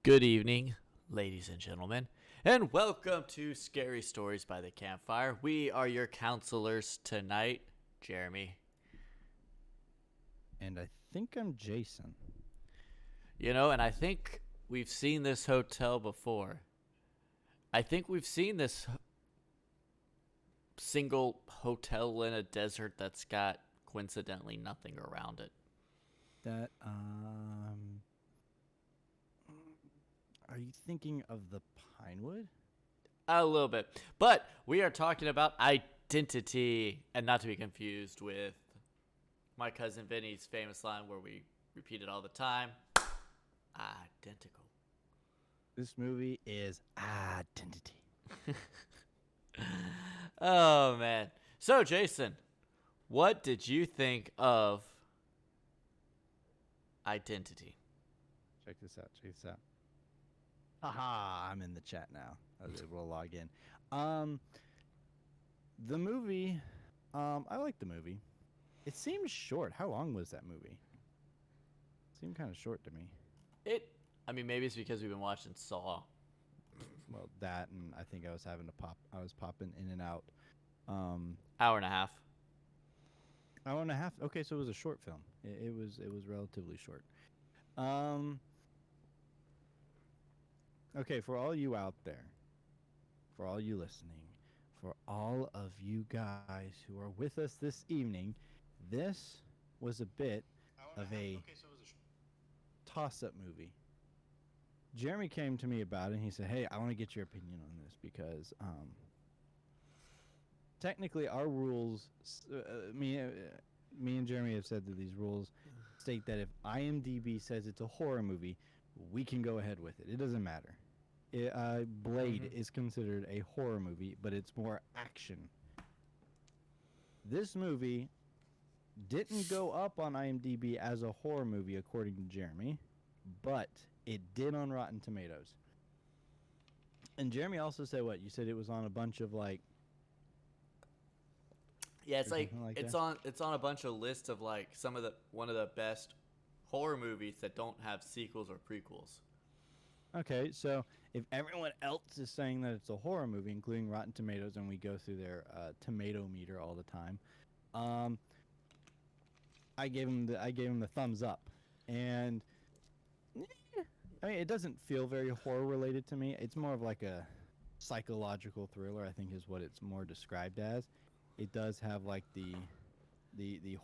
Good evening, ladies and gentlemen, and welcome to Scary Stories by the Campfire. We are your counselors tonight, Jeremy. And I think I'm Jason. And I think we've seen this hotel before. I think we've seen this single hotel in a desert that's got coincidentally nothing around it. That are you thinking of the Pinewood? A little bit. But we are talking about identity, and not to be confused with my cousin Vinny's famous line where we repeat it all the time: identical. This movie is Identity. Oh, man. So, Jason, what did you think of Identity? Check this out. Check this out. Haha, I'm in the chat now. I was able to log in. Um, the movie, I like the movie. It seemed short. How long was that movie? It seemed kind of short to me. Maybe it's because we've been watching Saw. Well, that and I think I was having to pop. I was popping in and out. Hour and a half. Hour and a half. Okay, so it was a short film. It was relatively short. Um. Okay, for all you out there, for all you listening, for all of you guys who are with us this evening, this was a bit of a toss-up movie. Jeremy came to me about it and he said, "Hey, I want to get your opinion on this because technically our rules me and Jeremy have said that these rules state that if IMDb says it's a horror movie, we can go ahead with it. It doesn't matter. Blade is considered a horror movie, but it's more action. This movie didn't go up on IMDb as a horror movie, according to Jeremy, but it did on Rotten Tomatoes. And Jeremy also said what? You said it was on a bunch of like. Yeah, Or something like it's that? on a bunch of lists of like one of the best horror movies that don't have sequels or prequels. Okay, so if everyone else is saying that it's a horror movie, including Rotten Tomatoes, and we go through their tomato meter all the time, um, I gave him the thumbs up, and I mean it doesn't feel very horror related to me. It's more of like a psychological thriller, I think, is what it's more described as. It does have like the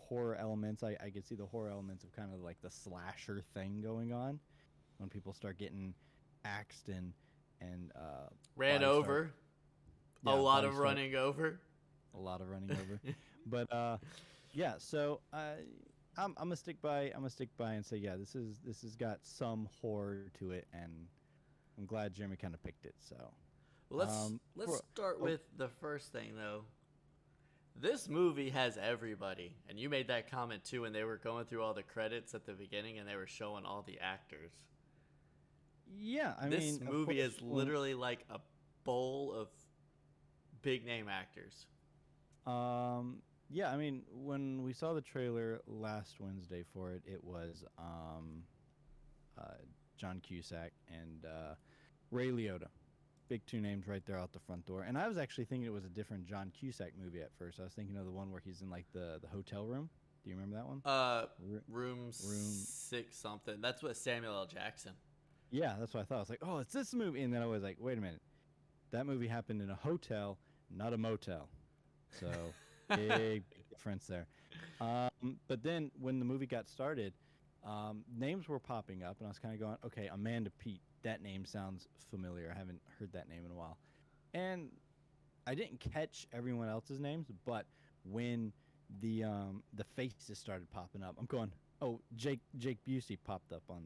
horror elements. I could see the horror elements of kind of like the slasher thing going on when people start getting axed and Ran bodies start, over. A yeah, lot bodies of start running over. a lot of running over. But yeah, so I'm gonna stick by and say yeah, this has got some horror to it, and I'm glad Jeremy kind of picked it. So Well, let's for start oh, with the first thing though. This movie has everybody, and you made that comment too when they were going through all the credits at the beginning and they were showing all the actors. yeah, I This mean, of movie course, is literally like a bowl of big name actors. yeah, I mean, when we saw the trailer last Wednesday for it, it was uh, John Cusack and Ray Liotta. Big two names right there out the front door. And I was actually thinking it was a different John Cusack movie at first. I was thinking of the one where he's in like the hotel room. Do you remember that one? Uh, R- Room room. 6 something. That's what Samuel L. Jackson. Yeah, that's what I thought. I was like, oh, it's this movie. And then I was like, wait a minute. That movie happened in a hotel, not a motel. So big difference there. But then when the movie got started, names were popping up, and I was kind of going, okay, Amanda Pete. That name sounds familiar. I haven't heard that name in a while. And I didn't catch everyone else's names, but when the faces started popping up, I'm going, oh, Jake Busey popped up on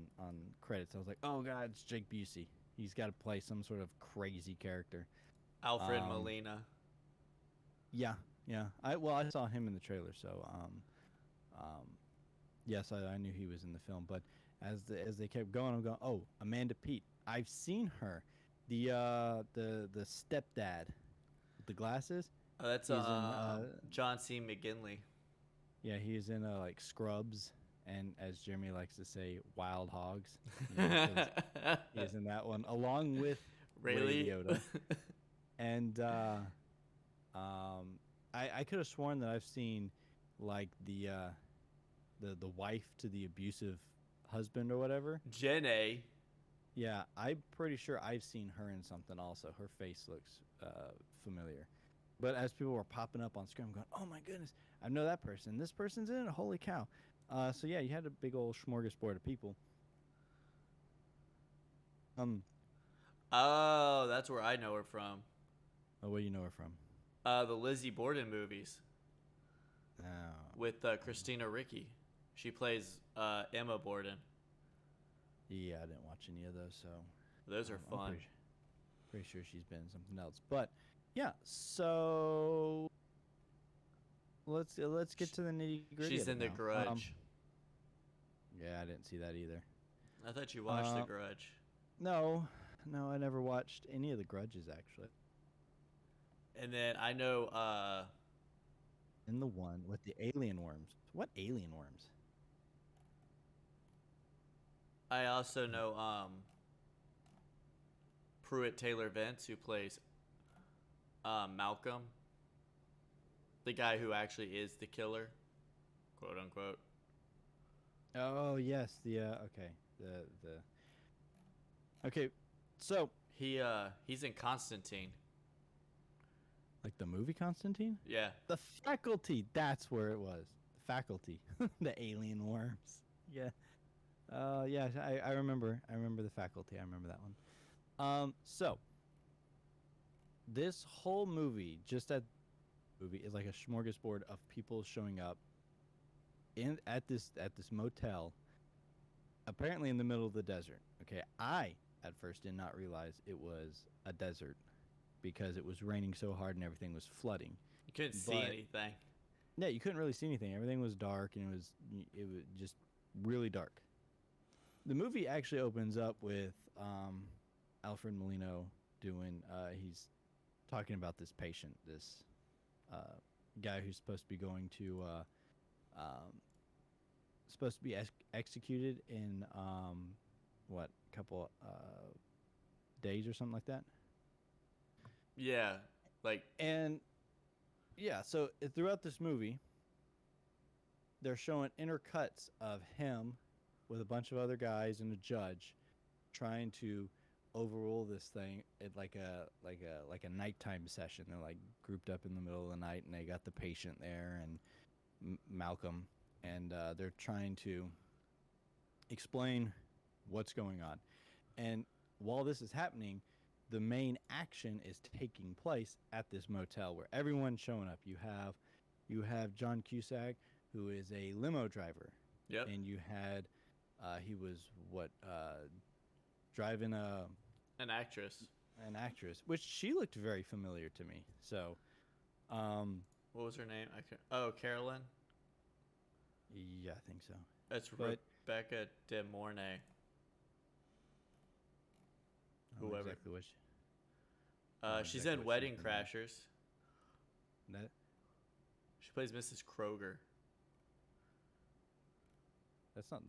credits. I was like, oh god, it's Jake Busey. He's got to play some sort of crazy character. Alfred Um, Molina. yeah, yeah. I saw him in the trailer, so um, yes, I knew he was in the film. But as they kept going, I'm going, oh, Amanda Pete. I've seen her, the stepdad with the glasses. That's He's in John C. McGinley. yeah, he's in like Scrubs and as Jeremy likes to say, wild hogs. Because he is in that one, along with Ray Really? Liota. And um, I could have sworn that I've seen like the wife to the abusive husband or whatever. Jenny. Yeah, I'm pretty sure I've seen her in something also. Her face looks familiar. But as people were popping up on screen, I'm going, oh my goodness, I know that person. This person's in it. Holy cow. So yeah, you had a big old smorgasbord of people. Um, Oh, that's where I know her from. oh, where you know her from? The Lizzie Borden movies Oh, with Christina Ricci. She plays Emma Borden. yeah, I didn't watch any of those, so Those are I'm fun. pretty sure she's been in something else. But yeah, so let's get to the nitty gritty She's of it in The now. Grudge. Yeah, I didn't see that either. I thought you watched The Uh, Grudge. no, no, I never watched any of the Grudges actually. And then I know And the one with the alien worms. What alien worms? I also know Pruitt Taylor Vince, who plays Malcolm, the guy who actually is the killer, quote unquote. Oh yes, the okay, the okay. So He's in Constantine. like the movie Constantine, Yeah. the faculty. That's where it was. The faculty, the alien worms. Yeah. Yeah. I remember. I remember the faculty. I remember that one. So this whole movie, just at movie, is like a smorgasbord of people showing up in at this motel, apparently in the middle of the desert. Okay, I at first did not realize it was a desert because it was raining so hard and everything was flooding. You couldn't see But anything. yeah, you couldn't really see anything. Everything was dark and it was just really dark. The movie actually opens up with Alfred Molino doing. He's talking about this patient, this guy who's supposed to be going to supposed to be executed in what couple days or something like that. Yeah. Like, And yeah, so throughout this movie, they're showing intercuts of him with a bunch of other guys and a judge trying to overrule this thing at like a nighttime session. They're like grouped up in the middle of the night, and they got the patient there and Malcolm, and they're trying to explain what's going on. And while this is happening, the main action is taking place at this motel where everyone's showing up. You have John Cusack, who is a limo driver, yep. and you had he was what driving An actress. an actress, which she looked very familiar to me. So, um, What was her name? Oh, Carolyn. yeah, I think so. That's But Rebecca De Mornay. I don't know Whoever. exactly what She's exactly in what Wedding she's in there. Crashers. That She plays Mrs. Kroger. that's not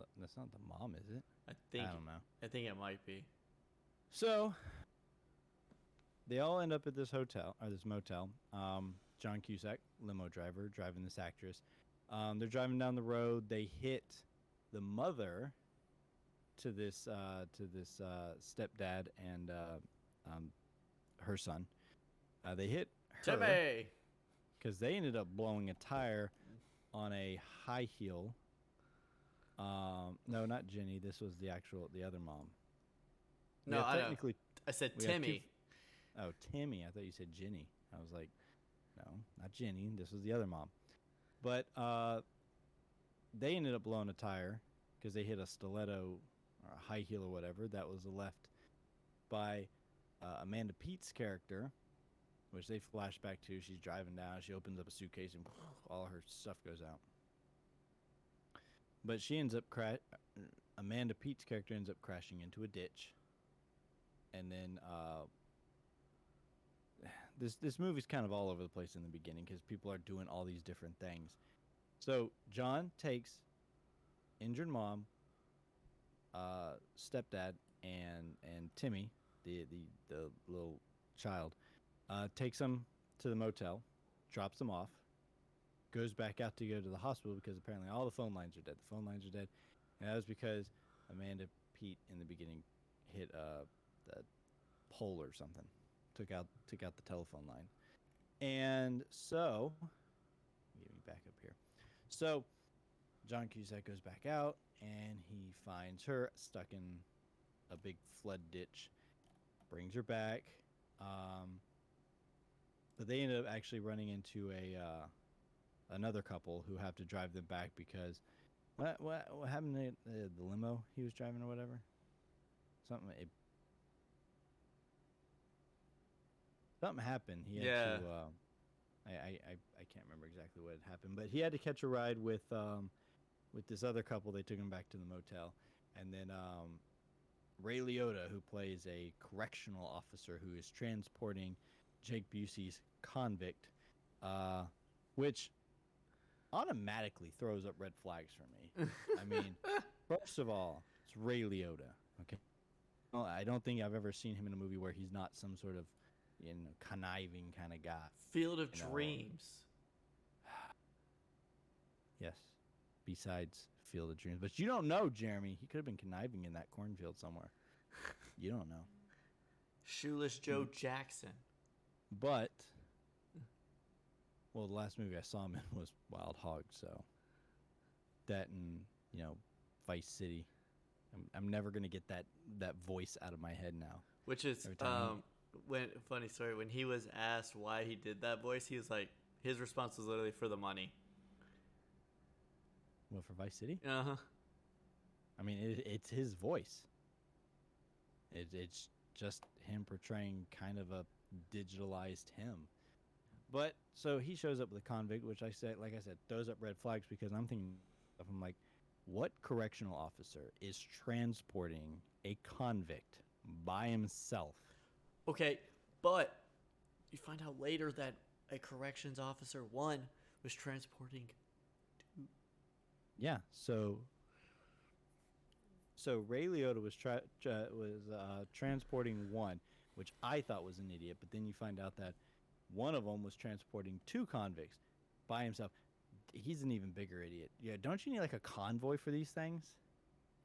the mom, is it? I think. I don't know. I think it might be. So they all end up at this hotel or this motel. John Cusack, limo driver, driving this actress. They're driving down the road. They hit the mother to this stepdad and her son. They hit her Timmy. because they ended up blowing a tire on a high heel. No, not Jenny. This was the other mom. No, I know. Technically, I said we have Timmy. oh, Timmy. I thought you said Jenny. I was like, no, not Jenny. This was the other mom. But they ended up blowing a tire because they hit a stiletto or a high heel or whatever that was left by Amanda Pete's character, which they flash back to. She's driving down. She opens up a suitcase and all her stuff goes out. But she ends up Amanda Pete's character ends up crashing into a ditch, and then this movie's kind of all over the place in the beginning because people are doing all these different things. So John takes injured mom, stepdad, and Timmy, the little child, takes him to the motel, drops him off, goes back out to go to the hospital because apparently all the phone lines are dead. The phone lines are dead, and that was because Amanda Pete in the beginning hit the pole or something, took out the telephone line, and so get me back up here. So John Cusack goes back out and he finds her stuck in a big flood ditch, brings her back, but they ended up actually running into another couple who have to drive them back because what happened to the limo he was driving or whatever? Something happened. He had Yeah. to. I can't remember exactly what had happened, but he had to catch a ride with this other couple. They took him back to the motel, and then Ray Liota, who plays a correctional officer who is transporting Jake Busey's convict, which automatically throws up red flags for me. I mean, first of all, it's Ray Liotta. Okay, well, I don't think I've ever seen him in a movie where he's not some sort of conniving kind of guy. Field of Dreams. Yes, besides Field of Dreams, but you don't know, Jeremy. He could have been conniving in that cornfield somewhere. You don't know. Shoeless Joe Jackson. But, well, the last movie I saw him in was Wild Hog, so that and Vice City. I'm never gonna get that voice out of my head now. Which is funny story. When he was asked why he did that voice, he was like, his response was literally for the money. What, for Vice City? Uh-huh. I mean, it's his voice. It's just him portraying kind of a digitalized him. But so he shows up with a convict, which like I said, throws up red flags because I'm thinking of him like, what correctional officer is transporting a convict by himself? Okay, but you find out later that a corrections officer, one, was transporting two. Yeah, so Ray Liotta was transporting one, which I thought was an idiot, but then you find out that one of them was transporting two convicts by himself. He's an even bigger idiot. Yeah, don't you need like a convoy for these things?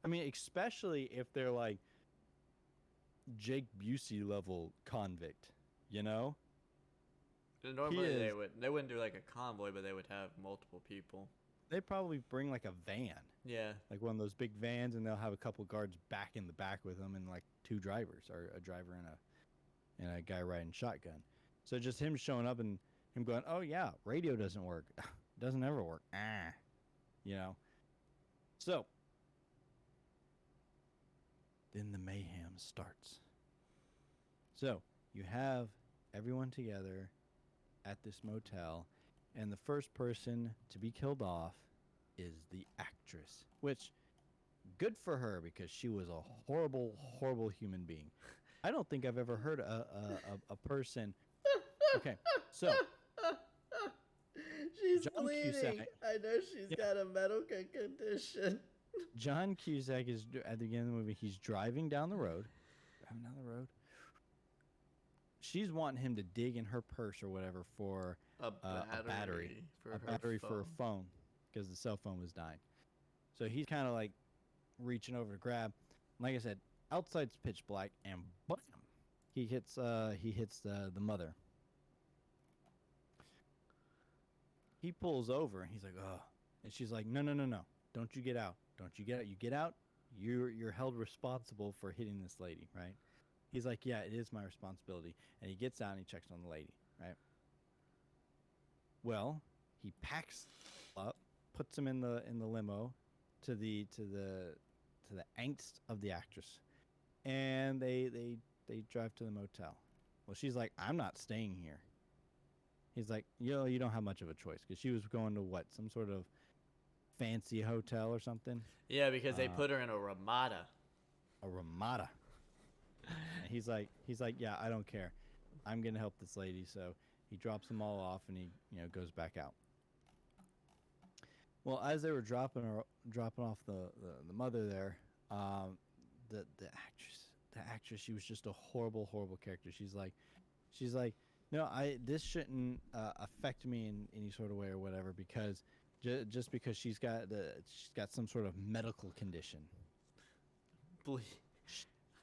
I mean, especially if they're like Jake Busey level convict, Normally they wouldn't do like a convoy, but they would have multiple people. They'd probably bring like a van. Yeah. Like one of those big vans, and they'll have a couple guards back in the back with them and like two drivers, or a driver and a guy riding shotgun. So just him showing up and him going, "Oh yeah, radio doesn't work. Doesn't ever work." So then the mayhem starts. So you have everyone together at this motel, and the first person to be killed off is the actress, which good for her because she was a horrible, horrible human being. I don't think I've ever heard a person. Okay, so She's John bleeding. Cusack. I know she's got a medical condition. John Cusack is at the beginning of the movie. He's driving down the road. She's wanting him to dig in her purse or whatever for a battery for a phone because the cell phone was dying. So he's kind of like reaching over to grab. Like I said, outside's pitch black, and bam, he hits the mother. He pulls over and he's like, "Oh," and she's like, "No, don't you get out. Don't you get out. You get out. You're held responsible for hitting this lady, right?" He's like, "Yeah, it is my responsibility." And he gets out and he checks on the lady, right? Well, he packs up, puts him in the limo to the angst of the actress, and they drive to the motel. Well, she's like, "I'm not staying here." He's like, you don't have much of a choice because she was going to what, some sort of fancy hotel or something. Yeah, because they put her in a Ramada. A Ramada. And he's like, "Yeah, I don't care. I'm gonna help this lady." So he drops them all off and he goes back out. Well, as they were dropping off the mother there, the actress, she was just a horrible character. She's like, no, I this shouldn't affect me in any sort of way or whatever because just because she's got some sort of medical condition. Ble-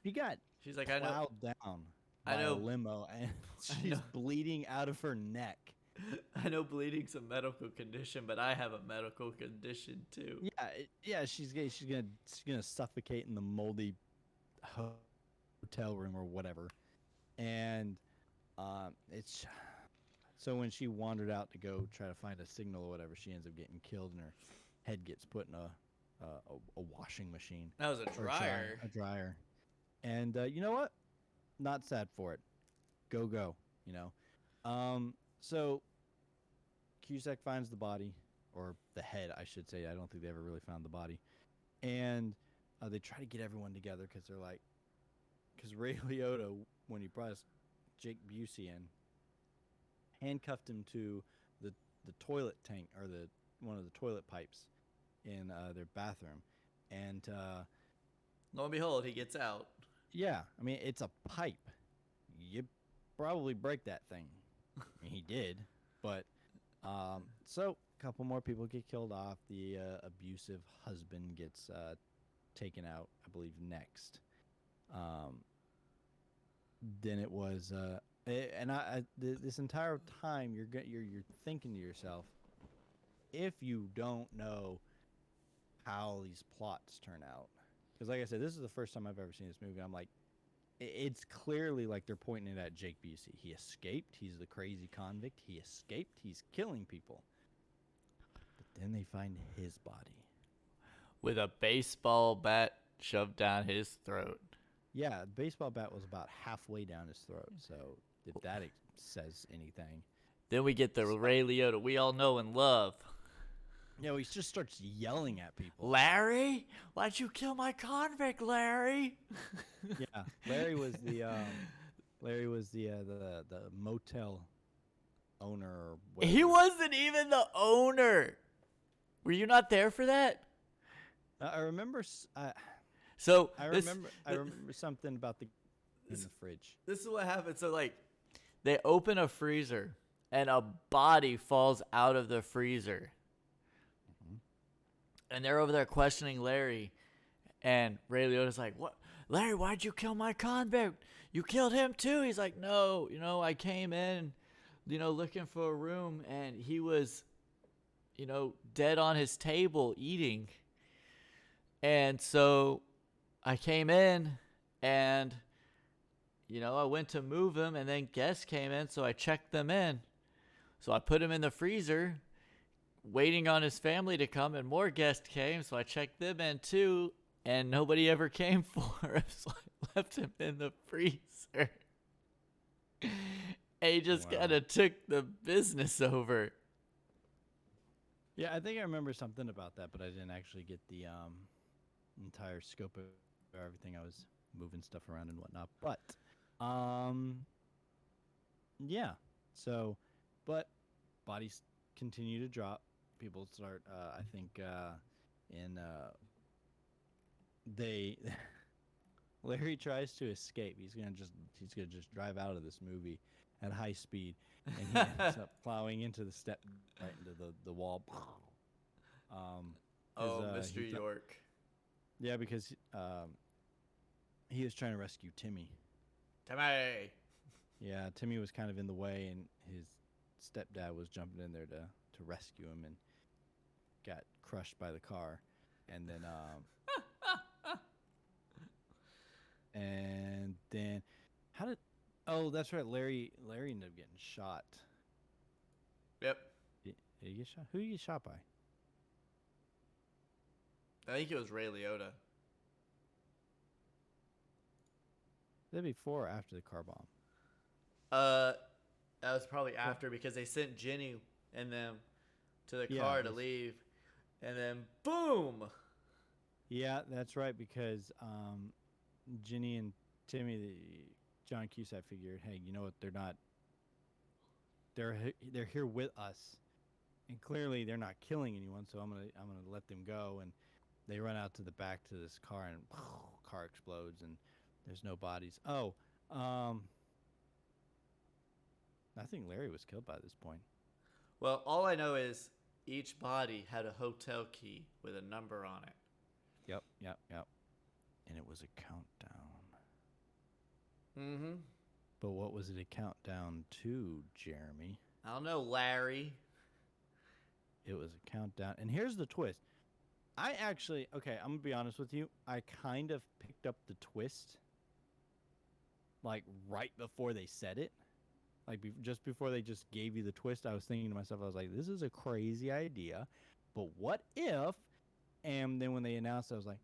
She got She's like, plowed down I by a know, limo and I she's know, bleeding out of her neck. I know, bleeding's a medical condition, but I have a medical condition too. Yeah, yeah, she's gonna suffocate in the moldy hotel room or whatever. And it's so when she wandered out to go try to find a signal or whatever, she ends up getting killed, and her head gets put in a washing machine That was a or dryer. a dryer. And you know what? Not sad for it. Go. You know. So Cusack finds the body, or the head, I should say. I don't think they ever really found the body. And they try to get everyone together because they're like, because Ray Liotta, when he brought Jake Busey in, handcuffed him to the toilet tank or the one of the toilet pipes in their bathroom, and Lo and behold, he gets out. yeah, I mean it's a pipe. You probably break that thing. I mean, he did, but so a couple more people get killed off. The abusive husband gets taken out, I believe, next. Um, then it was, this entire time you're thinking to yourself, if you don't know how these plots turn out, because like I said, this is the first time I've ever seen this movie. I'm like, it's clearly like they're pointing it at Jake Busey. He escaped. He's the crazy convict. He escaped. He's killing people. But then they find his body. With a baseball bat shoved down his throat. Yeah, the baseball bat was about halfway down his throat. So if that says anything. Then we get the Ray Liotta we all know and love. Yeah, he just starts yelling at people. Larry, why'd you kill my convict, Larry? Yeah, Larry was the motel owner or whatever. He wasn't even the owner. Were you not there for that? I remember. So I remember something about in the fridge. This is what happened. So like, they open a freezer and a body falls out of the freezer, and they're over there questioning Larry, and Ray Liotta's like, "What, Larry? Why'd you kill my convict? You killed him too." He's like, "No, I came in, looking for a room, and he was, dead on his table eating, and so I came in, and." I went to move him, and then guests came in, so I checked them in. So I put him in the freezer, waiting on his family to come, and more guests came, so I checked them in too, and nobody ever came for him, so I left him in the freezer. And he just kind of took the business over. Yeah, I think I remember something about that, but I didn't actually get the entire scope of everything. I was moving stuff around and whatnot, but yeah. So, but bodies continue to drop. People start. I think they Larry tries to escape. He's gonna just drive out of this movie at high speed, and he ends up plowing into the step right into the wall. Mr. York. Yeah, because he was trying to rescue Timmy. Timmy. Yeah, Timmy was kind of in the way, and his stepdad was jumping in there to rescue him, and got crushed by the car, and then and then how did? Oh, that's right. Larry ended up getting shot. Yep. Did he get shot? Who did he get shot by? I think it was Ray Liotta. That before or after the car bomb? That was probably after, because they sent Jenny and them to the car to leave, and then boom. Yeah, that's right, because Ginny and Timmy, John Cusack figured, hey, you know what? They're here with us, and clearly they're not killing anyone, so I'm gonna let them go. And they run out to the back to this car, and car explodes, and there's no bodies. Oh, um, I think Larry was killed by this point. Well, all I know is each body had a hotel key with a number on it. Yep, yep, yep. And it was a countdown. Mm-hmm. But what was it a countdown to, Jeremy? I don't know, Larry. It was a countdown. And here's the twist. I actually, okay, I'm going to be honest with you. I kind of picked up the twist like right before they said it. Like just before they just gave you the twist, I was thinking to myself, I was like, this is a crazy idea. But what if? And then when they announced it, I was like,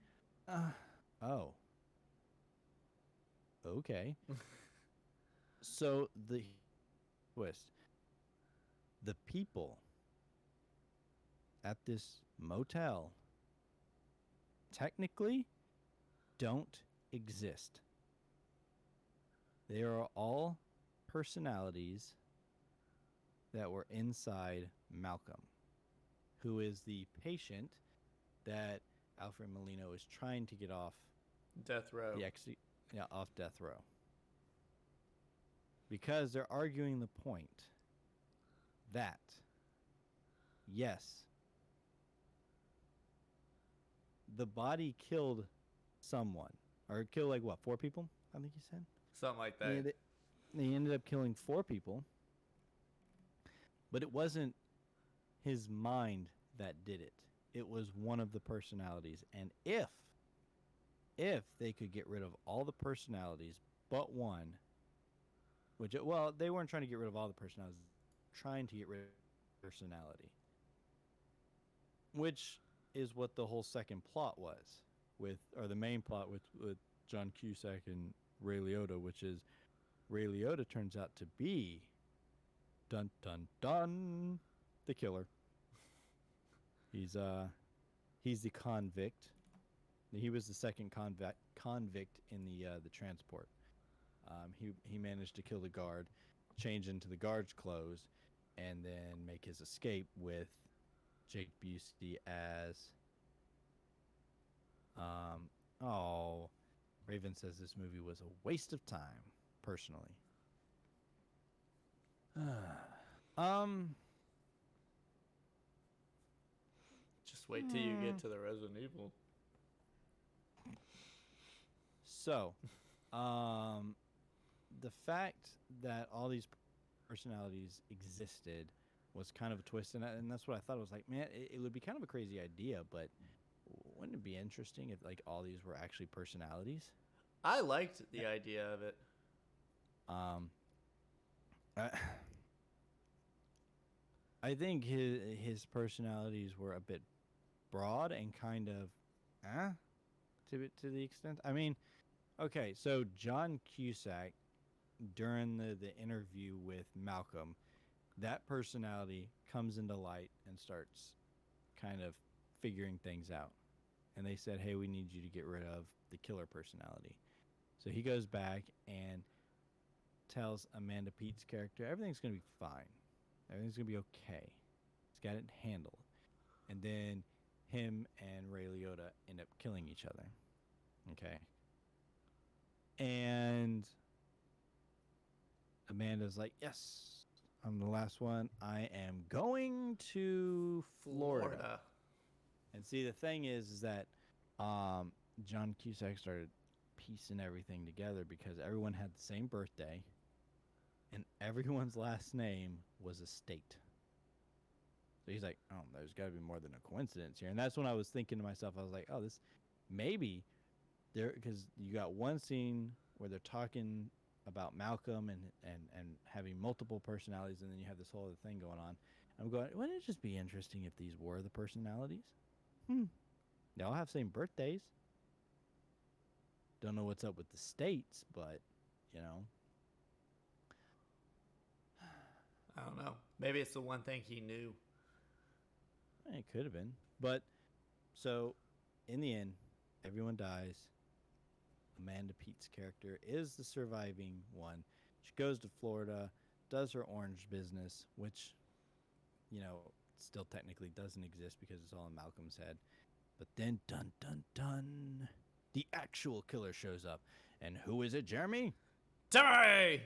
oh, okay. So the twist, the people at this motel technically don't exist. They are all personalities that were inside Malcolm, who is the patient that Alfred Molino is trying to get off Death row. off death row. Because they're arguing the point that yes, the body killed someone, or killed like what, 4 people? I think he said Something like that. they ended up killing 4 people, but it wasn't his mind that did it. It was one of the personalities, and if they could get rid of all the personalities but one, which well, they weren't trying to get rid of all the personalities, trying to get rid of personality, which is what the whole second plot was with, or the main plot with John Cusack and Ray Liotta, which is Ray Liotta turns out to be dun dun dun the killer. He's the convict. He was the second convict in the transport. He managed to kill the guard, change into the guard's clothes, and then make his escape with Jake Busey as. Raven says this movie was a waste of time, personally. Just wait till you get to the Resident Evil. So, the fact that all these personalities existed was kind of a twist, and that's what I thought. I was like, man, it would be kind of a crazy idea, but wouldn't it be interesting if like all these were actually personalities? I liked the idea of it. I think his personalities were a bit broad and kind of, to the extent. I mean, okay, so John Cusack, during the interview with Malcolm, that personality comes into light and starts kind of figuring things out. And they said, hey, we need you to get rid of the killer personality. So he goes back and tells Amanda Pete's character, everything's going to be fine. Everything's going to be okay. He's got it handled. And then him and Ray Liotta end up killing each other. Okay. And Amanda's like, yes, I'm the last one. I am going to Florida. And see, the thing is that John Cusack started piecing everything together because everyone had the same birthday and everyone's last name was a state. So he's like, oh, there's got to be more than a coincidence here. And that's when I was thinking to myself, I was like, oh, this maybe there, because you got one scene where they're talking about Malcolm and having multiple personalities, and then you have this whole other thing going on. I'm going, wouldn't it just be interesting if these were the personalities? They all have same birthdays. Don't know what's up with the states, but, you know. I don't know. Maybe it's the one thing he knew. It could have been. But, so, in the end, everyone dies. Amanda Pete's character is the surviving one. She goes to Florida, does her orange business, which, you know, still technically doesn't exist because it's all in Malcolm's head. But then, dun dun dun, the actual killer shows up, and who is it, Jeremy? Timmy!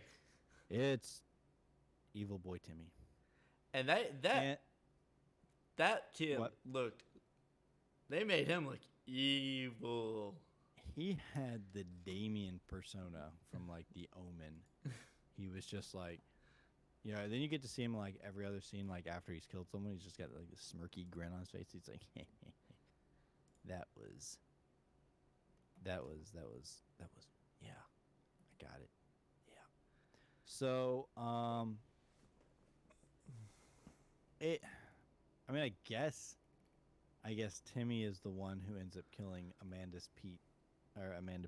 It's Evil Boy Timmy. And And that kid what? looked. They made him look evil. He had the Damien persona from like The Omen. He was just like, then you get to see him like every other scene, like after he's killed someone, he's just got like a smirky grin on his face. He's like, that was, yeah, I got it. Yeah. So, I mean, I guess Timmy is the one who ends up killing Amanda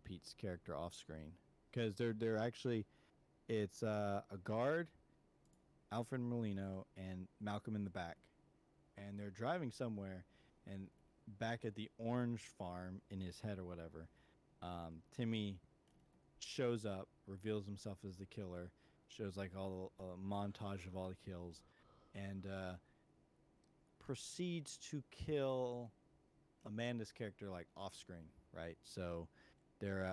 Pete's character off screen, because they're actually, it's a guard, Alfred Molino, and Malcolm in the back, and they're driving somewhere, and back at the orange farm in his head or whatever, Timmy shows up, reveals himself as the killer, shows like all a montage of all the kills, and proceeds to kill Amanda's character like off screen, right? So they're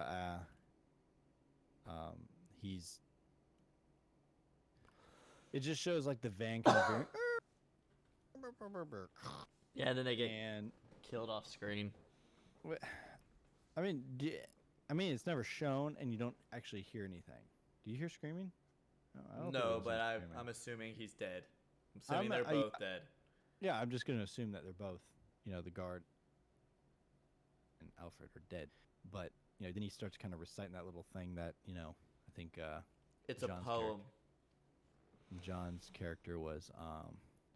he's it just shows like the van kind of Yeah, and then they get and killed off screen. I mean, it's never shown, and you don't actually hear anything. Do you hear screaming? I don't think No, there's but any screaming. I'm assuming he's dead. I'm assuming they're both dead. Yeah, I'm just gonna assume that they're both, the guard and Alfred are dead. But then he starts kind of reciting that little thing that I think It's John's a poem. John's character was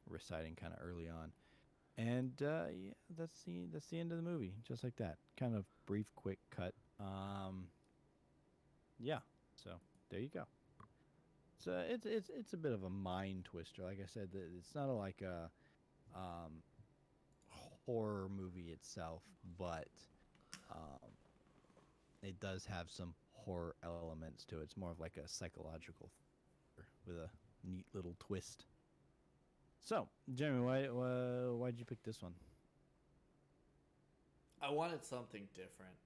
reciting kind of early on, and yeah, that's the end of the movie, just like that. Kind of brief, quick cut. Yeah. So there you go. So it's a bit of a mind twister. Like I said, it's not like a horror movie itself, but it does have some horror elements to it. It's more of like a psychological thriller with a neat little twist. So, Jeremy, why'd you pick this one? I wanted something different.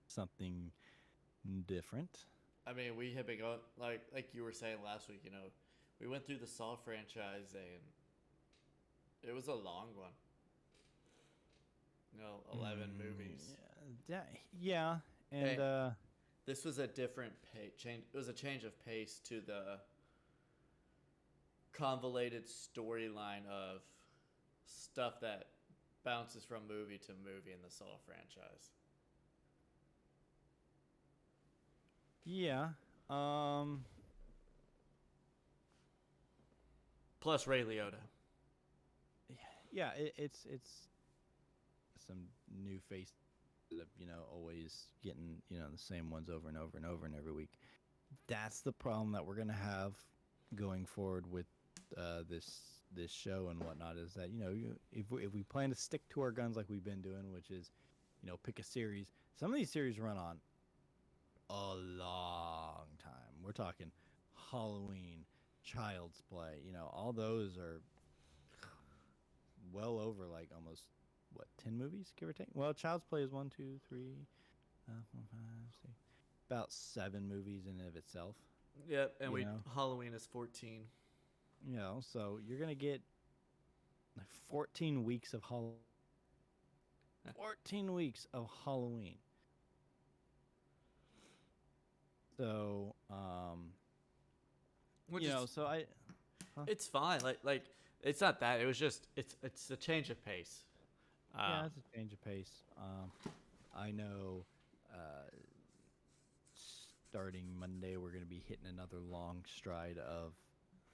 Something different. I mean, we have been going like you were saying last week. We went through the Saw franchise, and it was a long one. 11 movies. Yeah, and this was a different change. It was a change of pace to the convoluted storyline of stuff that bounces from movie to movie in the Saw franchise. Yeah. Plus Ray Liota. Yeah, it's some new face that always getting the same ones over and over and over and every week. That's the problem that we're gonna have going forward with this show and whatnot, is that if we plan to stick to our guns like we've been doing, which is pick a series. Some of these series run on a long time. We're talking Halloween, Child's Play. All those are well over like almost 10 movies, give or take. Well, Child's Play is 1, 2, 3, 4, 5, 6, about 7 movies in and of itself. Yep, and Halloween is 14. So you're gonna get like 14 weeks of 14 weeks of Halloween. So, so I. Huh? It's fine. Like it's not that. It was just it's a change of pace. Yeah, it's a change of pace. I know. Starting Monday, we're gonna be hitting another long stride of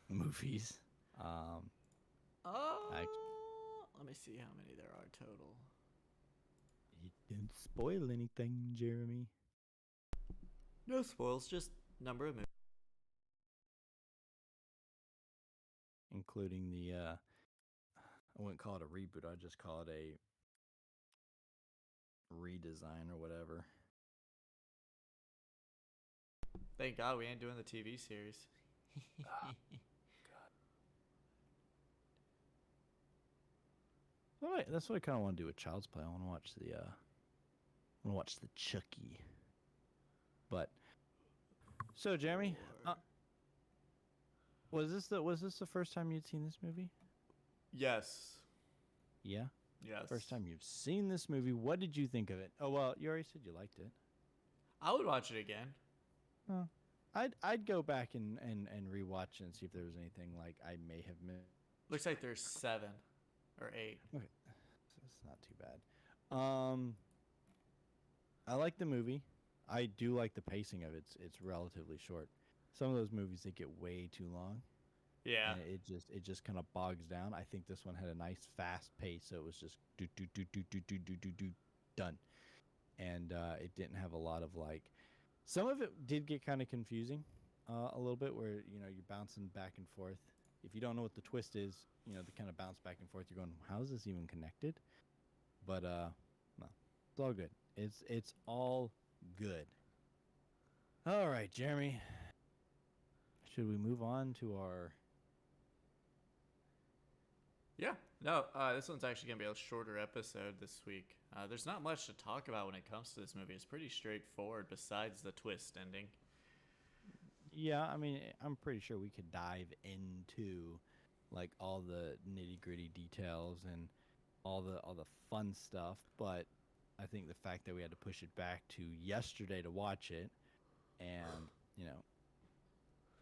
movies. Let me see how many there are total. You didn't spoil anything, Jeremy. No spoils, just number of movies. Including the, I wouldn't call it a reboot, I'd just call it a redesign or whatever. Thank God we ain't doing the TV series. God. All right, that's what I kind of want to do with Child's Play. I want to watch the Chucky. But so, Jeremy, was this the first time you'd seen this movie? Yes. Yeah, Yes. first time you've seen this movie. What did you think of it? Oh well, you already said you liked it. I would watch it again. Huh. I'd go back and rewatch it and see if there was anything like I may have missed. Looks like there's 7 or 8. Okay, so it's not too bad. I like the movie. I do like the pacing of it. It's relatively short. Some of those movies, they get way too long, Yeah. and it just kind of bogs down. I think this one had a nice fast pace, so it was just do done, and it didn't have a lot of like. Some of it did get kind of confusing, a little bit, where you're bouncing back and forth. If you don't know what the twist is, the kind of bounce back and forth. You're going, how is this even connected? But no, it's all good. It's all good. All right, Jeremy. Should we move on to our? Yeah. No, this one's actually going to be a shorter episode this week. There's not much to talk about when it comes to this movie. It's pretty straightforward besides the twist ending. Yeah, I mean, I'm pretty sure we could dive into like all the nitty-gritty details and all the fun stuff, but I think the fact that we had to push it back to yesterday to watch it, and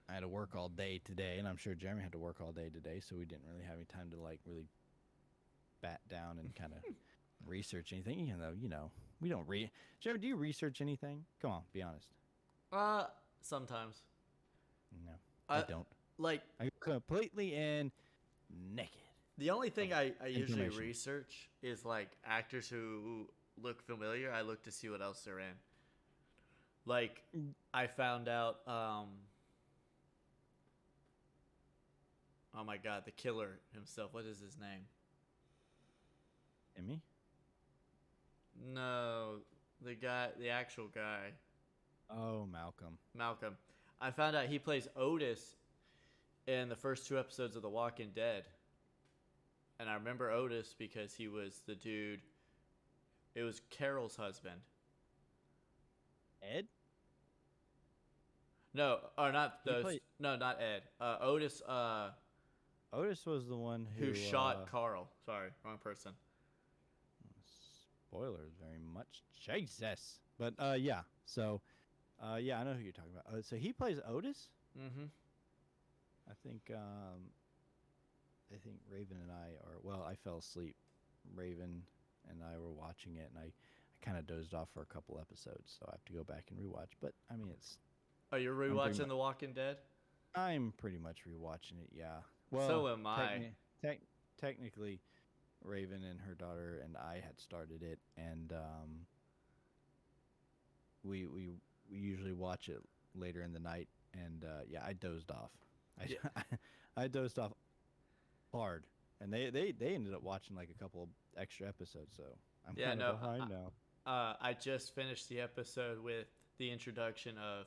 I had to work all day today, and I'm sure Jeremy had to work all day today, so we didn't really have any time to like really bat down and kind of research anything. Even though we don't Jeremy, do you research anything? Come on, be honest. Sometimes. No, I don't. Like, I'm completely in naked. the only thing I usually information. research is like actors who look familiar. I look to see what else they're in. Like, I found out, oh my god, the killer himself. What is his name? Emmy? No, the actual guy. Oh, Malcolm. Malcolm. I found out he plays Otis in the first 2 episodes of The Walking Dead. And I remember Otis because he was the dude. It was Carol's husband. Ed? No, or not those. No, not Ed. Otis. Otis was the one Who shot Carl? Sorry, wrong person. Spoilers, very much. Jesus. But yeah. So, yeah, I know who you're talking about. So he plays Otis. Mm-hmm. I think Raven and I are. Well, I fell asleep. Raven and I were watching it, and I kind of dozed off for a couple episodes, so I have to go back and rewatch. But I mean, it's. Oh, you're rewatching The Walking Dead? I'm pretty much rewatching it. Yeah. Well, so am I. Technically, Raven and her daughter and I had started it, and we usually watch it later in the night, and yeah, I dozed off. I dozed off hard, and they ended up watching like a couple of extra episodes, so I'm kind of behind now. I just finished the episode with the introduction of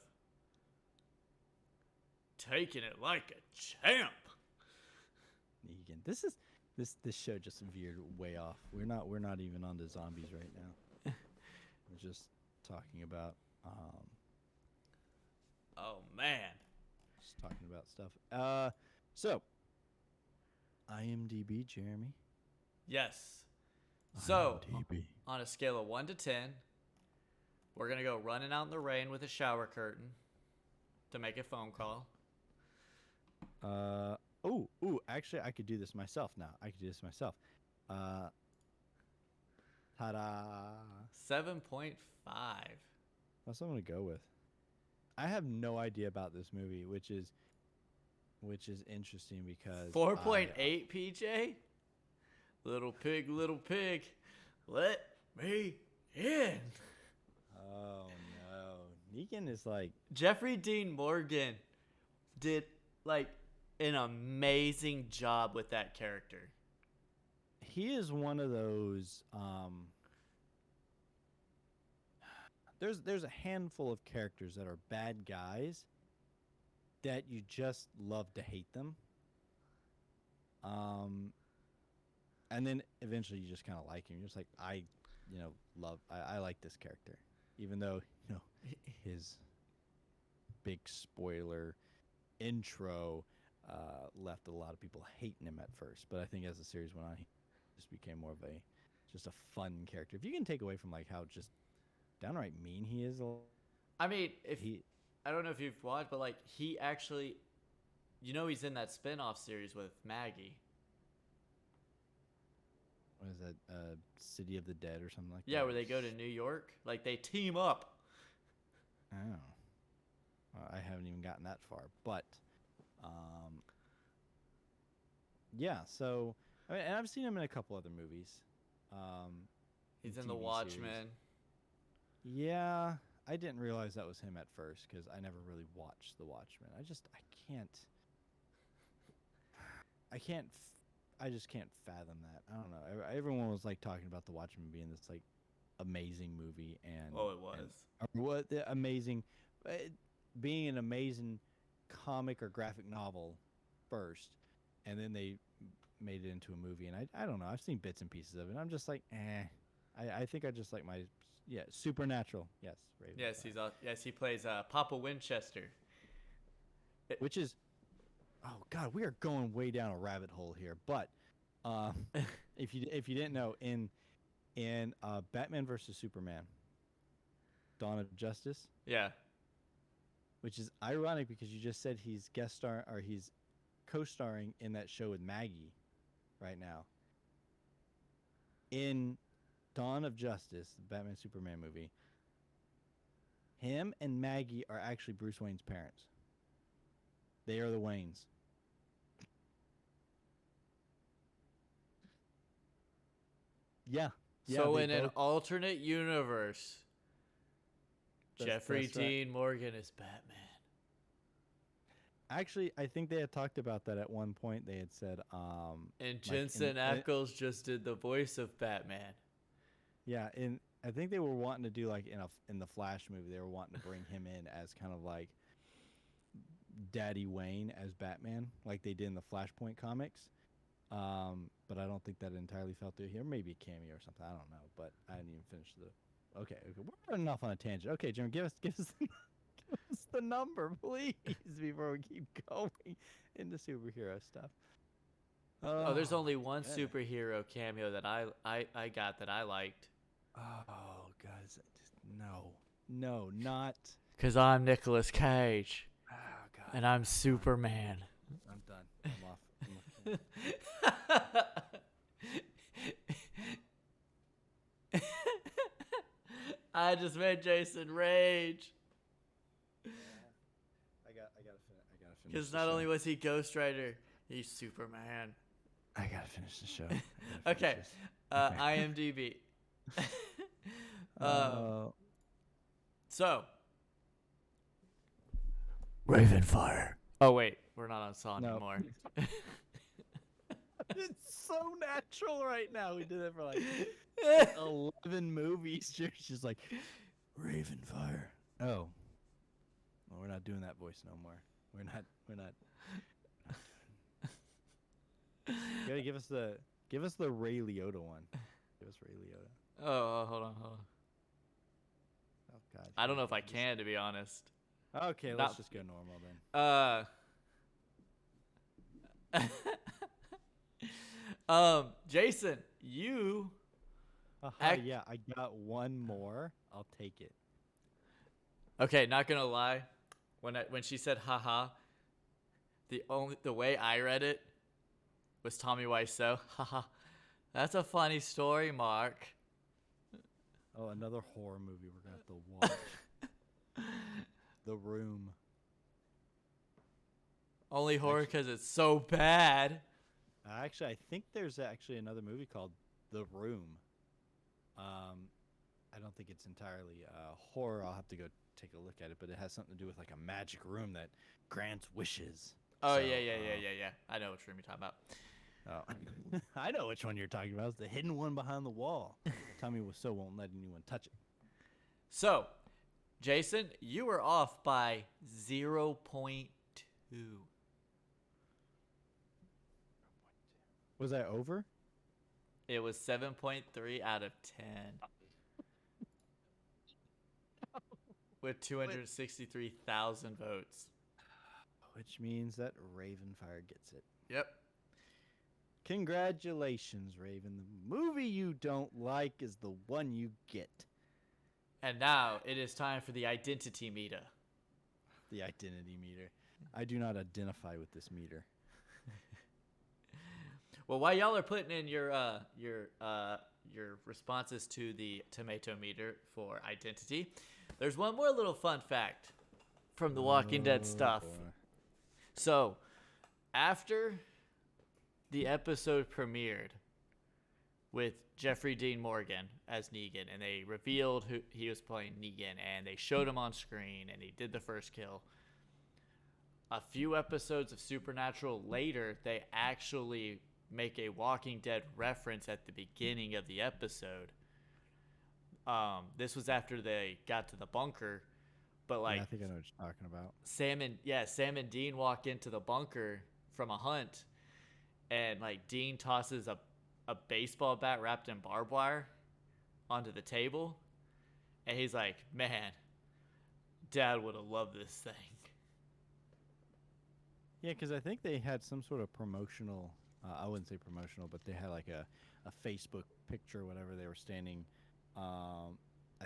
taking it like a champ. Negan, this show just veered way off. We're not even on the zombies right now. We're just talking about oh man, just talking about stuff. So IMDb, Jeremy. Yes. So IMDb. On a scale of 1 to 10, we're gonna go running out in the rain with a shower curtain to make a phone call. Actually, I could do this myself now. Ta-da. 7.5. That's what I'm gonna go with. I have no idea about this movie, which is interesting because 4.8, PJ. Little pig, let me in. Oh no, Negan is like Jeffrey Dean Morgan did like an amazing job with that character. He is one of those. There's a handful of characters that are bad guys that you just love to hate them. and then eventually you just kind of like him. You're just like, I like this character, even though his big spoiler intro left a lot of people hating him at first. But I think as the series went on, he just became more of just a fun character. If you can take away from like how just downright mean he is. I mean, I don't know if you've watched, but like he actually, he's in that spin-off series with Maggie. What is that? City of the Dead or something like that? Yeah, where they go to New York. Like they team up. Oh. Well, I haven't even gotten that far, but yeah. So I mean, and I've seen him in a couple other movies. He's in The TV Watchmen. series. Yeah, I didn't realize that was him at first because I never really watched The Watchmen. I just can't fathom that. I don't know. Everyone was like talking about The Watchmen being this like amazing movie, and Oh, it was. What the amazing, being an amazing comic or graphic novel first, and then they made it into a movie. And I don't know. I've seen bits and pieces of it. I'm just like, eh. I think I just like Supernatural. Yes, Raven. Yes, he plays Papa Winchester. Which is, oh God, we are going way down a rabbit hole here. But if you didn't know, in Batman versus Superman, Dawn of Justice. Yeah. Which is ironic because you just said he's he's co-starring in that show with Maggie right now. In Dawn of Justice, the Batman Superman movie, him and Maggie are actually Bruce Wayne's parents. They are the Waynes. Yeah. So in an alternate universe, Jeffrey Dean Morgan is Batman. Actually, I think they had talked about that at one point. They had said, and Jensen Ackles just did the voice of Batman. Yeah, I think they were wanting to do like in the Flash movie, they were wanting to bring him in as kind of like Daddy Wayne as Batman, like they did in the Flashpoint comics. But I don't think that entirely fell through here. Maybe a cameo or something. I don't know. But I didn't even finish the. Okay, we're running off on a tangent. Okay, Jim, give us the number, please, before we keep going into superhero stuff. Oh, there's only one superhero cameo that I got that I liked. Oh, guys, no, not. Because I'm Nicolas Cage. Oh, God. And I'm Superman. I'm done. I'm off. I just made Jason rage. Yeah. I gotta finish. Because not only was he Ghost Rider, he's Superman. I gotta finish the show. Okay. IMDb. So. Ravenfire. Oh wait, we're not on Saw anymore. It's so natural right now. We did it for like 11 movies. She's just like, Ravenfire. Oh. Well, we're not doing that voice no more. We're not. You gotta give us the Ray Liota one. Give us Ray Liota. Oh, hold on. Oh God. I don't know if I can, to be honest. Okay, let's just go normal then. Jason, you. Yeah, I got one more. I'll take it. Okay, not gonna lie. When she said haha, the way I read it was Tommy Wiseau. Haha, that's a funny story, Mark. Oh, another horror movie we're gonna have to watch. The Room. Only horror because it's so bad. Actually, I think there's actually another movie called The Room. I don't think it's entirely horror. I'll have to go take a look at it, but it has something to do with like a magic room that grants wishes. Oh, yeah. I know which room you're talking about. Oh, I know which one you're talking about. It's the hidden one behind the wall. Tommy Wiseau won't let anyone touch it. So, Jason, you were off by 0.2. Was I over? It was 7.3 out of 10 with 263,000 votes. Which means that Ravenfire gets it. Yep. Congratulations, Raven. The movie you don't like is the one you get. And now it is time for the identity meter. The identity meter. I do not identify with this meter. Well, while y'all are putting in your responses to the tomato meter for Identity, there's one more little fun fact from the Walking Dead stuff. Boy. So, after the episode premiered with Jeffrey Dean Morgan as Negan, and they revealed who he was playing Negan, and they showed him on screen, and he did the first kill. A few episodes of Supernatural later, they actually make a Walking Dead reference at the beginning of the episode. This was after they got to the bunker, but like, Yeah, I think I know what you're talking about. Sam and Dean walk into the bunker from a hunt, and like Dean tosses a baseball bat wrapped in barbed wire onto the table, and he's like, "Man, Dad would have loved this thing." Yeah, because I think they had some sort of promotional, I wouldn't say promotional, but they had like a Facebook picture or whatever. They were standing, I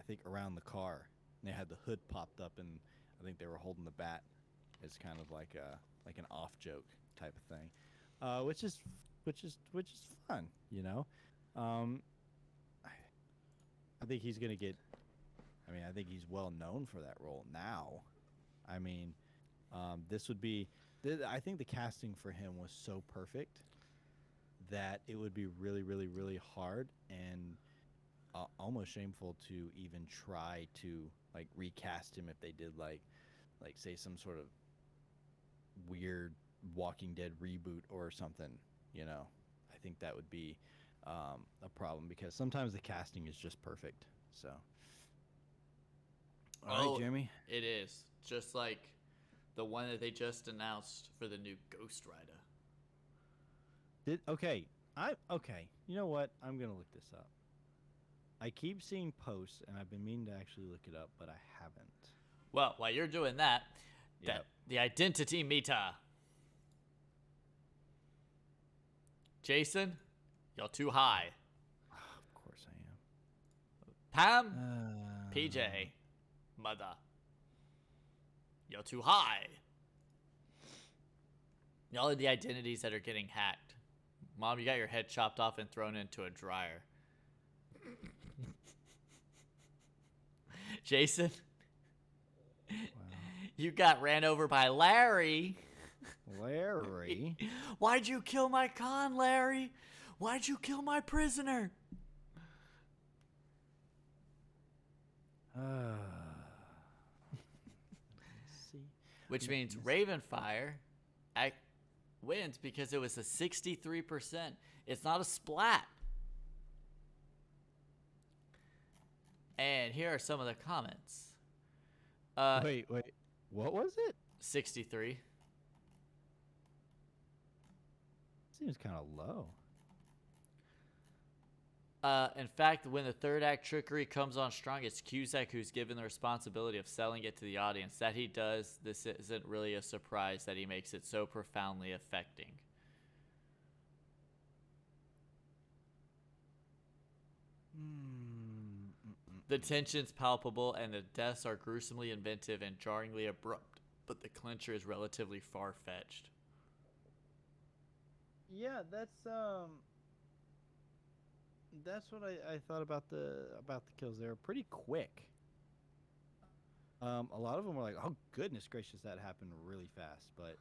think, around the car. And they had the hood popped up, and I think they were holding the bat as kind of like an off joke type of thing, which is fun, you know. I think he's gonna get. I mean, I think he's well known for that role now. I mean, this would be. I think the casting for him was so perfect that it would be really, really, really hard and almost shameful to even try to like recast him if they did like say some sort of weird Walking Dead reboot or something. You know, I think that would be a problem because sometimes the casting is just perfect. So, all right, Jeremy. It is just like the one that they just announced for the new Ghost Rider. Okay. You know what? I'm gonna look this up. I keep seeing posts, and I've been meaning to actually look it up, but I haven't. Well, while you're doing that, Yep. the identity meter. Jason, you're too high. Of course I Pam, am. PJ, Mother, you're too high. Y'all are the identities that are getting hacked. Mom, you got your head chopped off and thrown into a dryer. Jason, Wow. you got ran over by Larry. Larry. Why'd you kill my con, Larry? Why'd you kill my prisoner? See. Which means Ravenfire wins because it was a 63%. It's not a splat. And here are some of the comments. Wait. What was it? 63. Seems kind of low. In fact, when the third act trickery comes on strong, it's Cusack who's given the responsibility of selling it to the audience. That he does, this isn't really a surprise that he makes it so profoundly affecting. The tension's palpable, and the deaths are gruesomely inventive and jarringly abrupt, but the clincher is relatively far-fetched. Yeah, that's what I thought about the kills. They were pretty quick. A lot of them were like, "Oh goodness gracious, that happened really fast." But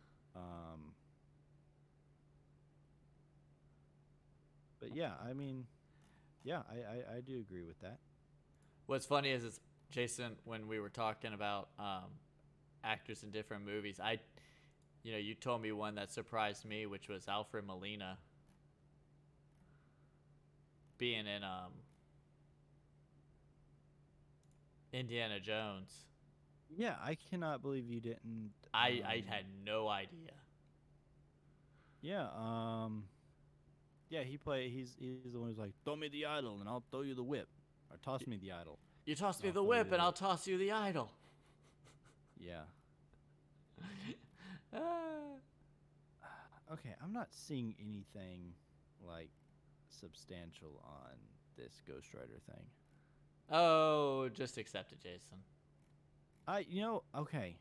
yeah, I mean, yeah, I do agree with that. What's funny is Jason, when we were talking about actors in different movies, you told me one that surprised me, which was Alfred Molina being in Indiana Jones. Yeah, I cannot believe you didn't. I had no idea. Yeah. Yeah, he's the one who's like, throw me the idol and I'll throw you the whip, or toss me the idol. You toss And me I'll the throw you whip, the and I'll whip. toss you the idol. Yeah. Ah. Okay, I'm not seeing anything like substantial on this Ghost Rider thing. Oh, just accept it, Jason. Okay.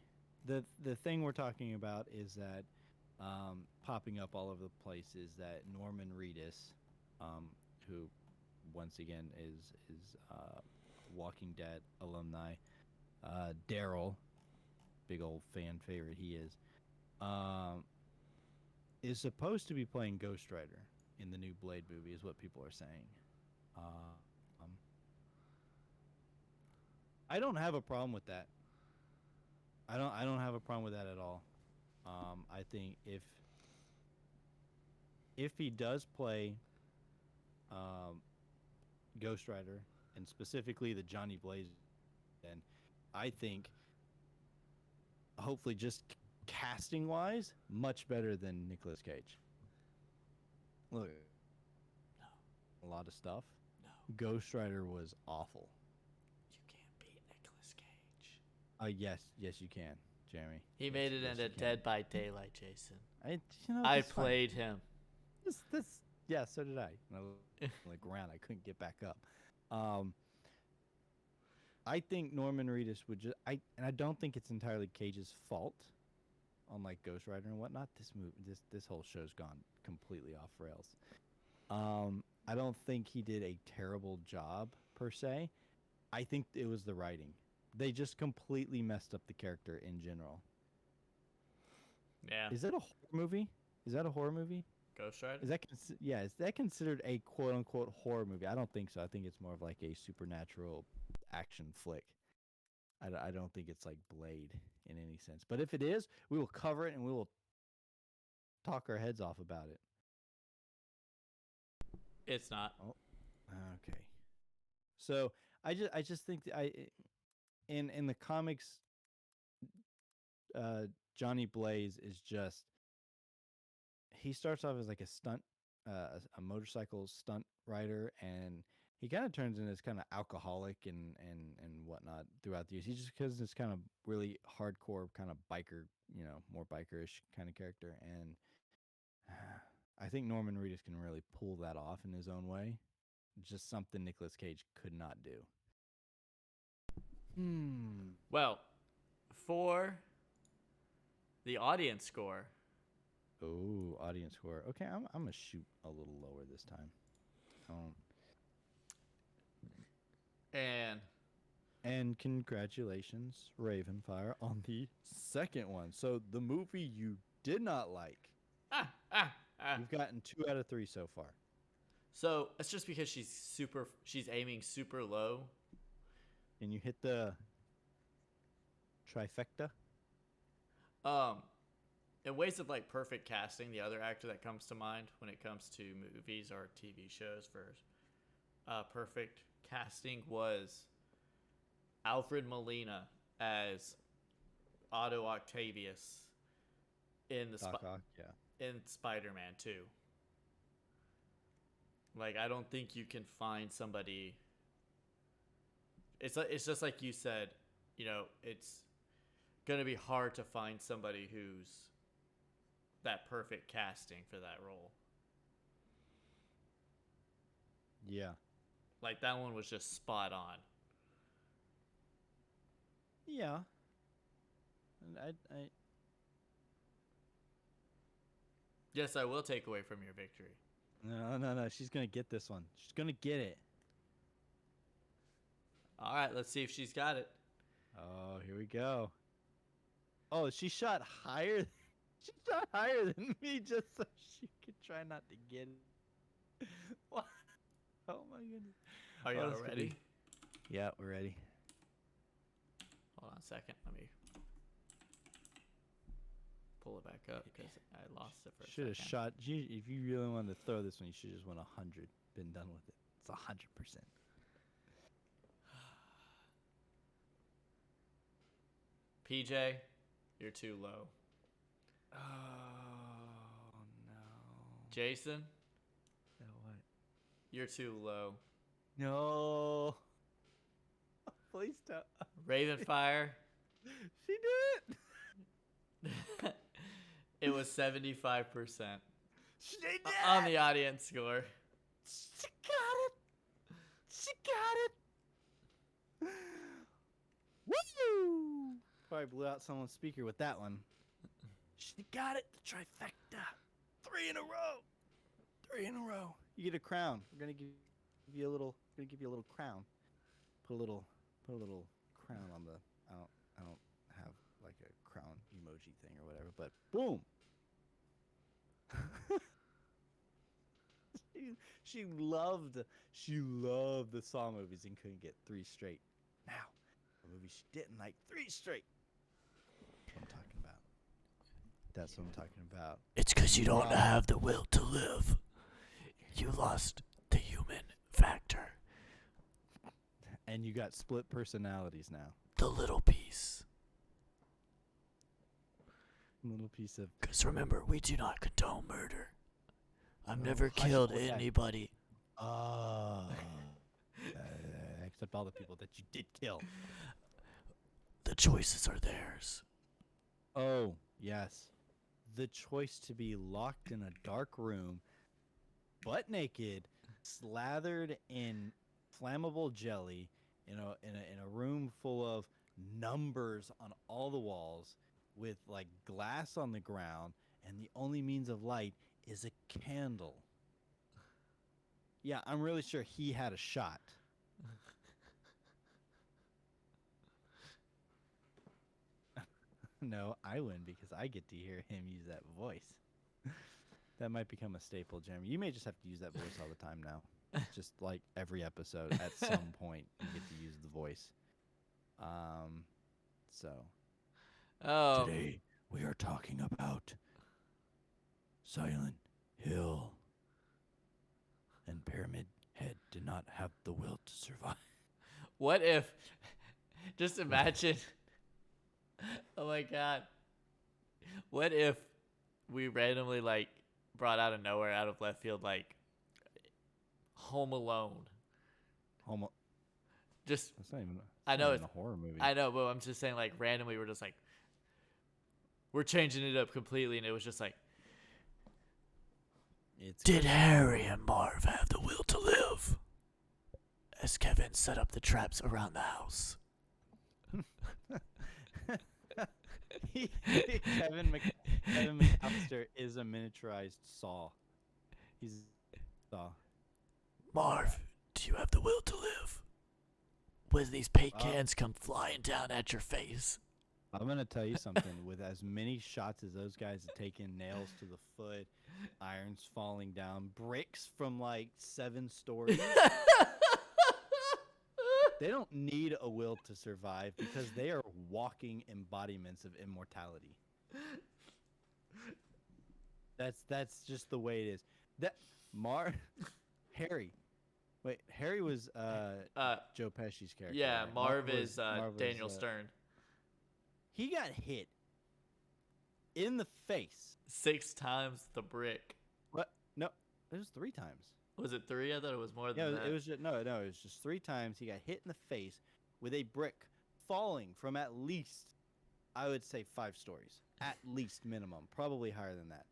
The thing we're talking about is that popping up all over the place is that Norman Reedus, who once again is Walking Dead alumni, Daryl, big old fan favorite he is supposed to be playing Ghost Rider in the new Blade movie, is what people are saying. Um, I don't have a problem with that. I don't have a problem with that at all. I think if he does play um, Ghost Rider, and specifically the Johnny Blaze, then I think hopefully just casting wise, much better than Nicolas Cage. Look, No, a lot of stuff. no. Ghost Rider was awful. You can't beat Nicolas Cage. Yes, you can, Jeremy. He Yes, made it yes, into you can. Dead by Daylight, Jason. I That's fine. played him. This, yeah, so did I. And I was on the ground. I couldn't get back up. Um, I think Norman Reedus would just. I don't think it's entirely Cage's fault, unlike Ghost Rider and whatnot. This whole show's gone completely off rails. I don't think he did a terrible job per se. I think it was the writing. They just completely messed up the character in general. Yeah. Is that a horror movie? Is that a horror movie? Ghost Rider? Is that considered a quote unquote horror movie? I don't think so. I think it's more of like a supernatural action flick. I don't think it's like Blade in any sense. But if it is, we will cover it and we will talk our heads off about it. It's not. Oh, okay. So I just think that in the comics, Johnny Blaze is just he starts off as like a stunt, a motorcycle stunt rider, and he kind of turns into this kind of alcoholic and whatnot throughout the years. He just because this kind of really hardcore kind of biker, more bikerish kind of character, and I think Norman Reedus can really pull that off in his own way. Just something Nicolas Cage could not do. Well, for the audience score, Oh, audience score. Okay, I'm gonna shoot a little lower this time. and And congratulations, Ravenfire, on the second one. So the movie you did not like. You've gotten 2 out of 3 so far. So it's just because she's aiming super low. And you hit the trifecta. In ways of like perfect casting, the other actor that comes to mind when it comes to movies or TV shows for perfect casting was Alfred Molina as Otto Octavius in the Doc Ock, yeah. in Spider-Man 2. Like, I don't think you can find somebody. It's just like you said, it's gonna be hard to find somebody who's that perfect casting for that role. Yeah. Like, that one was just spot on. Yeah. And I Yes, I will take away from your victory. No. She's gonna get this one. She's gonna get it. All right, let's see if she's got it. Oh, here we go. Oh, she shot higher. She shot higher than me just so she could try not to get it. What? Oh my goodness. Are y'all ready? Yeah, we're ready. Hold on a second. Let me pull it back up because I lost it for a Should have second. shot. If you really wanted to throw this one, you should have just went 100. Been done with it. It's 100%. PJ, you're too low. Oh no. Jason, You're too low. No. Please don't. Ravenfire. She did it. It was 75% She did on the audience score. She got it. She got it. Woo! Probably blew out someone's speaker with that one. She got it. The trifecta. 3 in a row. 3 in a row. You get a crown. We're gonna give you a little. Gonna give you a little crown. Put a little crown on the. I don't have like a crown emoji thing or whatever. But boom. She loved the Saw movies and couldn't get 3 straight. Now, a movie she didn't like 3 straight. That's what I'm talking about. That's what I'm talking about. It's because you don't have the will to live. You lost the human factor. And you got split personalities now. The little piece. Little piece of. Because remember, we do not condone murder. I've No, never hush, killed okay. anybody. Except all the people that you did kill. The choices are theirs. Oh, yes. The choice to be locked in a dark room, butt naked, slathered in flammable jelly, in a room full of numbers on all the walls, with like glass on the ground, and the only means of light is a candle. Yeah, I'm really sure he had a shot. No, I win because I get to hear him use that voice. That might become a staple, Jeremy. You may just have to use that voice all the time now. Just like every episode, at some point, you get to use the voice. So. Oh. Today, we are talking about Silent Hill. And Pyramid Head did not have the will to survive. What if... Just imagine... Oh my god. What if we randomly, like, brought out of nowhere, out of left field, like, Home Alone? Just... That's not even, I know it's a horror movie. I know, but I'm just saying, like, randomly we're just like... We're changing it up completely, and it was just like... Did Harry and Marv have the will to live? As Kevin set up the traps around the house. Kevin McAllister is a miniaturized Saw. He's Saw. Marv, do you have the will to live? When these paint cans come flying down at your face. I'm going to tell you something. With as many shots as those guys have taken, nails to the foot, irons falling down, bricks from like 7 stories. They don't need a will to survive because they are walking embodiments of immortality. That's just the way it is. Harry. Wait, Harry was Joe Pesci's character. Yeah, right? Marv is Marv Daniel Stern. He got hit in the face 6 times the brick. What? No, it was 3 times. Was it 3? I thought it was more than that. It was just, no, it was just 3 times. He got hit in the face with a brick falling from at least, I would say, 5 stories. At least minimum. Probably higher than that.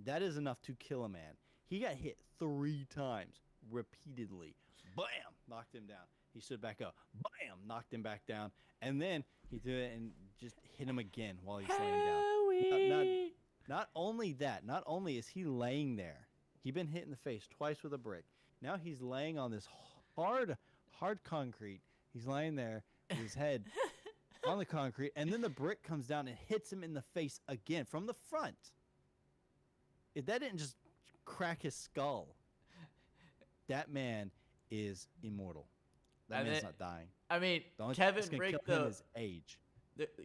That is enough to kill a man. He got hit 3 times repeatedly. Bam! Knocked him down. He stood back up. Bam! Knocked him back down. And then he did it and just hit him again while he's laying down. Not only that, not only is he laying there, he'd been hit in the face twice with a brick. Now he's laying on this hard concrete. He's laying there with his head on the concrete, and then the brick comes down and hits him in the face again from the front. If that didn't just crack his skull, that man is immortal. That man's not dying. I mean, The only Kevin thing that's rigged gonna kill him is age.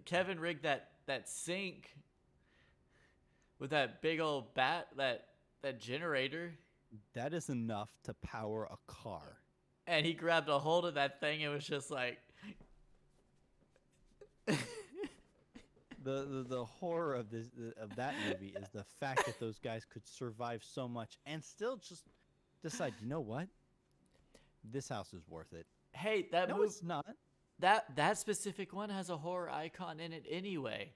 Kevin rigged that sink with that big old bat, that generator. That is enough to power a car. And he grabbed a hold of that thing and was just like... The horror of that movie is the fact that those guys could survive so much and still just decide, you know what? this house is worth it. Hey, that No, movie, it's not. that specific one has a horror icon in it anyway.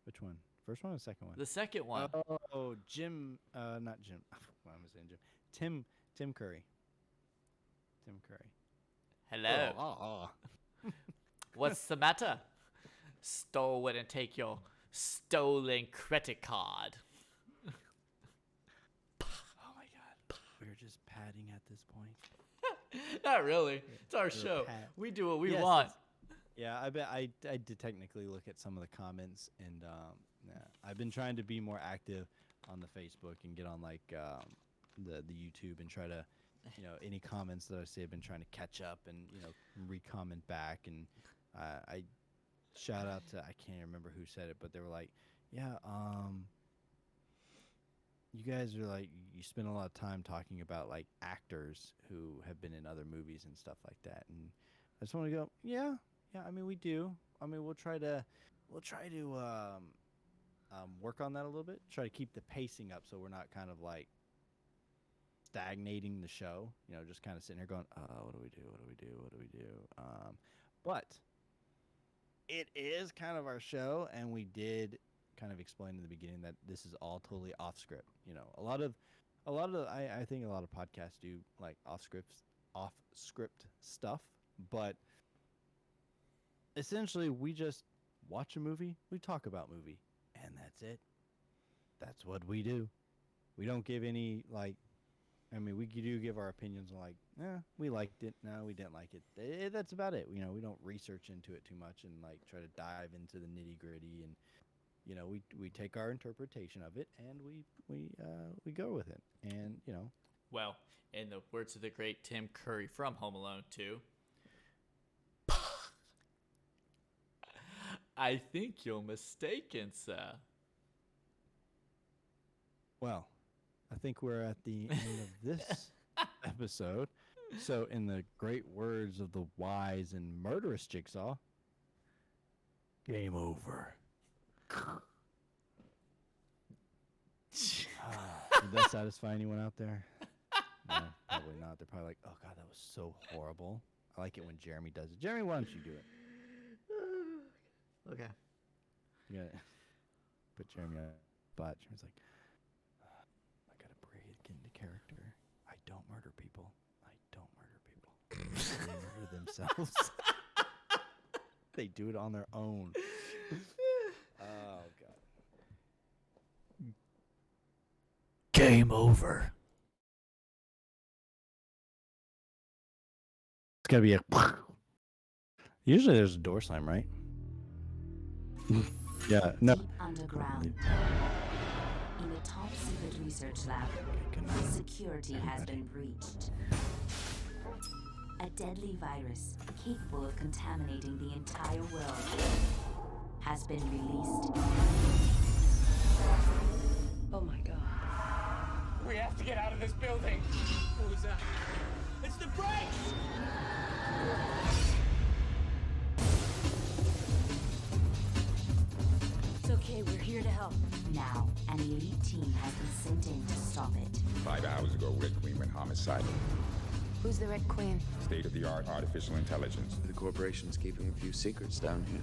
Which one? First one or second one? The second one. Oh, Jim. Not Jim. Why am I saying Jim? Tim Curry. Tim Curry. Hello. What's the matter? Stole wouldn't take your stolen credit card. Oh my God. We're just padding at this point. Not really. It's our show. We do what we Yes, want. Yeah, I bet I did technically look at some of the comments, and yeah, I've been trying to be more active on the Facebook and get on like the YouTube and try to, any comments that I see, I've been trying to catch up and re-comment back, and I shout out to, I can't remember who said it, but they were like, yeah, you guys are like, you spend a lot of time talking about like actors who have been in other movies and stuff like that, and I just want to go, yeah. I mean, we do. I mean, we'll try to work on that a little bit. Try to keep the pacing up so we're not kind of like stagnating the show. Just kind of sitting here going, what do we do? What do we do? What do we do? But it is kind of our show, and we did kind of explain in the beginning that this is all totally off script. A lot of I think a lot of podcasts do like off script stuff, but essentially we just watch a movie, we talk about movie, and that's it. That's what we do. We don't give any we do give our opinions on like, we liked it, no, we didn't like it. That's about it. We don't research into it too much and like try to dive into the nitty gritty, and we take our interpretation of it and we go with it, and Well, in the words of the great Tim Curry from Home Alone 2, I think you're mistaken, sir. Well, I think we're at the end of this episode. So, in the great words of the wise and murderous Jigsaw, game over. Did that satisfy anyone out there? No, probably not. They're probably like, oh God, that was so horrible. I like it when Jeremy does it. Jeremy, why don't you do it? Okay. Yeah. Put Jeremy on the spot. Jeremy's like, I gotta breathe, get into character. I don't murder people. I don't murder people. They murder themselves. They do it on their own. Oh God. Game over. It's gotta be a. Usually there's a door slam, right? Yeah, no. Deep underground. In a top secret research lab, security has been breached. A deadly virus capable of contaminating the entire world has been released. Oh my God. We have to get out of this building. What was that? It's the brakes! It's okay, we're here to help. Now, an elite team has been sent in to stop it. 5 hours ago, Red Queen went homicidal. Who's the Red Queen? State-of-the-art artificial intelligence. The corporation's keeping a few secrets down here.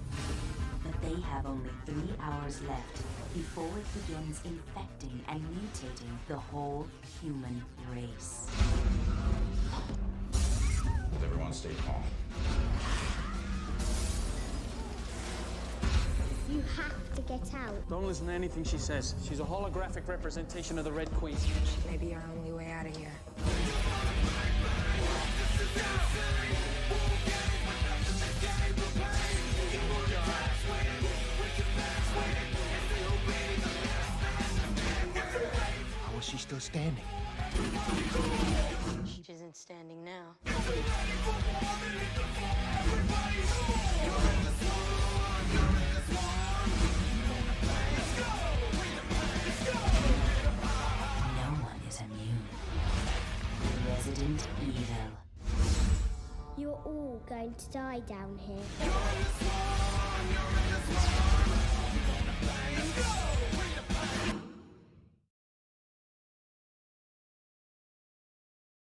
But they have only 3 hours left before it begins infecting and mutating the whole human race. Everyone stay calm. You have to get out. Don't listen to anything she says. She's a holographic representation of the Red Queen. She may be our only way out of here. How is she still standing? She isn't standing now. No one is immune. Resident Evil. You're all going to die down here.